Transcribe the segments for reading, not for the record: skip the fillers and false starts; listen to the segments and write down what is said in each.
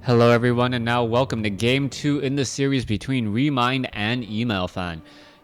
Hello everyone, and now welcome to Game 2 in the series between Remind and EmalFan.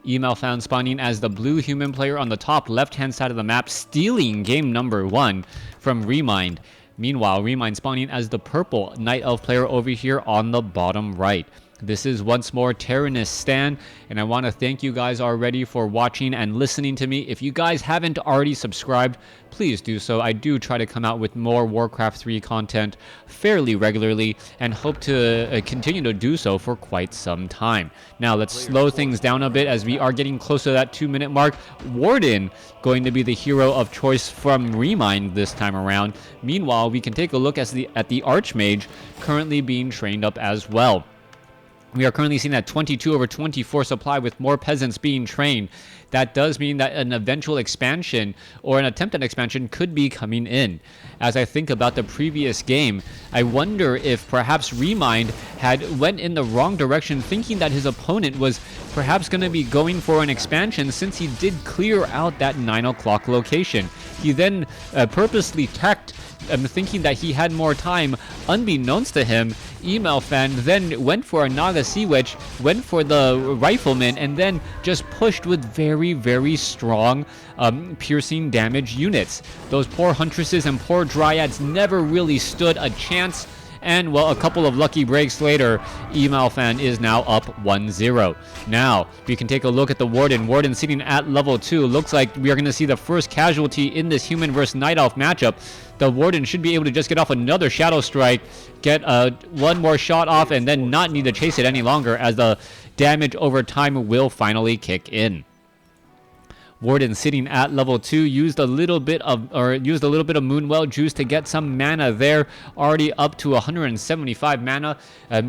EmalFan spawning as the blue human player on the top left-hand side of the map, stealing game number 1 from Remind. Meanwhile, Remind spawning as the purple Night Elf player over here on the bottom right. This is once more Tyrannus Stan, and I want to thank you guys already for watching and listening to me. If you guys haven't already subscribed, please do so. I do try to come out with more WarCraft 3 content fairly regularly and hope to continue to do so for quite some time. Now let's slow things down a bit as we are getting close to that 2-minute mark. Warden going to be the hero of choice from Remind this time around. Meanwhile, we can take a look at the Archmage currently being trained up as well. We are currently seeing that 22/24 supply with more peasants being trained. That does mean that an eventual expansion or an attempt at expansion could be coming in. As I think about the previous game, I wonder if perhaps Remind had went in the wrong direction, thinking that his opponent was perhaps going to be going for an expansion since he did clear out that 9 o'clock location. He then purposely teched, thinking that he had more time. Unbeknownst to him, EmalFan then went for a Naga Sea Witch, went for the Rifleman, and then just pushed with very, very strong piercing damage units. Those poor Huntresses and poor Dryads never really stood a chance. And, well, a couple of lucky breaks later, EmalFan is now up 1-0. Now, we can take a look at the Warden. Warden sitting at level 2. Looks like we are going to see the first casualty in this Human vs. Night Elf matchup. The Warden should be able to just get off another Shadow Strike, get one more shot off, and then not need to chase it any longer as the damage over time will finally kick in. Warden sitting at level 2 used a little bit of Moonwell juice to get some mana there, already up to 175 mana.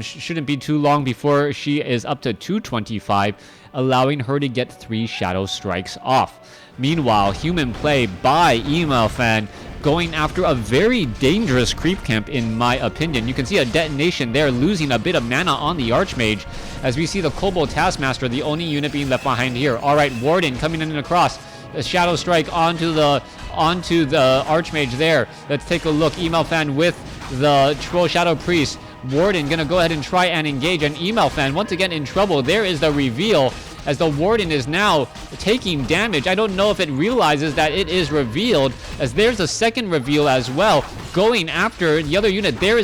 Shouldn't be too long before she is up to 225, allowing her to get 3 Shadow Strikes off. Meanwhile, human play by EmalFan going after a very dangerous creep camp, in my opinion. You can see a detonation there, losing a bit of mana on the Archmage, as we see the Kobold Taskmaster, the only unit being left behind here. All right, Warden coming in and across. A Shadow Strike onto the Archmage there. Let's take a look. EmalFan with the Troll Shadow Priest. Warden gonna go ahead and try and engage, and EmalFan once again in trouble. There is the reveal, as the Warden is now taking damage. I don't know if it realizes that it is revealed, as there's a second reveal as well, going after the other unit. There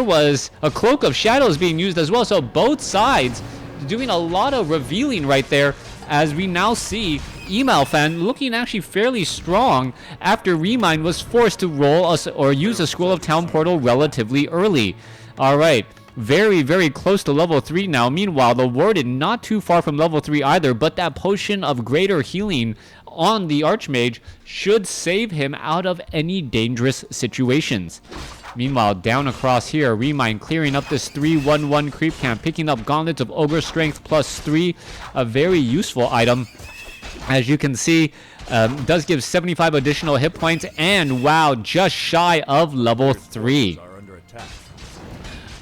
was a Cloak of Shadows being used as well, so both sides doing a lot of revealing right there, as we now see EmalFan looking actually fairly strong after Remind was forced to roll or use a Scroll of Town Portal relatively early. All right. Very, very close to level 3 now. Meanwhile, the Warden not too far from level 3 either, but that potion of greater healing on the Archmage should save him out of any dangerous situations. Meanwhile, down across here, Remind clearing up this 3-1-1 creep camp, picking up Gauntlets of Ogre Strength +3, a very useful item. As you can see, does give 75 additional hit points, and wow, just shy of level 3.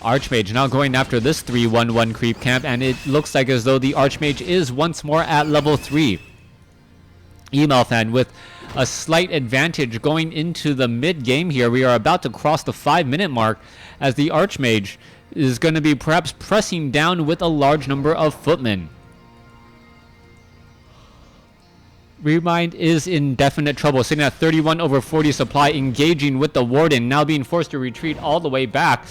Archmage now going after this 3-1-1 creep camp, and it looks like as though the Archmage is once more at level 3. EmalFan with a slight advantage going into the mid-game here. We are about to cross the 5-minute mark, as the Archmage is going to be perhaps pressing down with a large number of footmen. Remind is in definite trouble, sitting at 31/40 supply, engaging with the Warden, now being forced to retreat all the way back.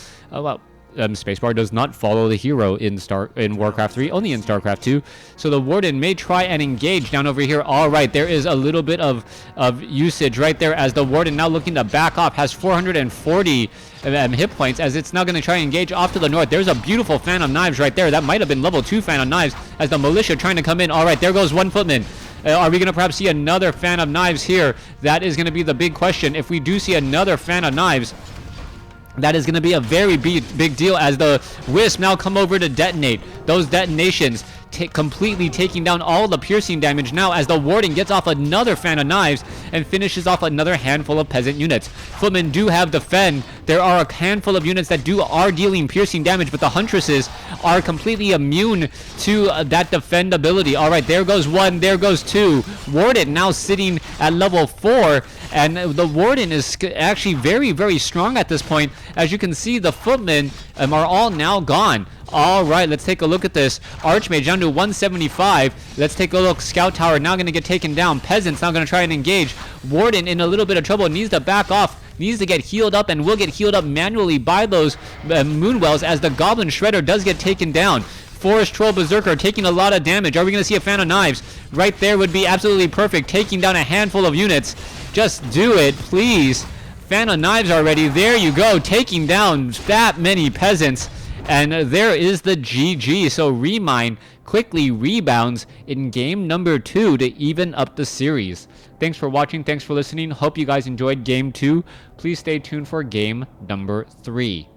Spacebar does not follow the hero in WarCraft 3, only in StarCraft 2. So the Warden may try and engage down over here. All right, there is a little bit of usage right there, as the Warden now looking to back off, has 440 hit points, as it's now going to try and engage off to the north. There's a beautiful Fan of Knives right there. That might have been level 2 Fan of Knives, as the Militia trying to come in. All right, there goes one footman. Are we going to perhaps see another Fan of Knives here? That is going to be the big question. If we do see another Fan of Knives, that is going to be a very big deal, as the Wisp now come over to detonate. Those detonations completely taking down all the piercing damage now, as the Warden gets off another Fan of Knives and finishes off another handful of peasant units. Footmen do have Defend. There are a handful of units that are dealing piercing damage, but the Huntresses are completely immune to that defend ability. All right, there goes one, there goes two. Warden now sitting at level 4, and the Warden is actually very, very strong at this point. As you can see, the Footmen are all now gone. All right, let's take a look at this. Archmage down to 175. Let's take a look. Scout Tower now going to get taken down. Peasants now going to try and engage. Warden in a little bit of trouble. Needs to back off. Needs to get healed up, and will get healed up manually by those Moonwells as the Goblin Shredder does get taken down. Forest Troll Berserker taking a lot of damage. Are we going to see a Fan of Knives? Right there would be absolutely perfect. Taking down a handful of units. Just do it, please. Fan of Knives already. There you go. Taking down that many peasants. And there is the GG. So Remine quickly rebounds in game number 2 to even up the series. Thanks for watching. Thanks for listening. Hope you guys enjoyed game 2. Please stay tuned for game number 3.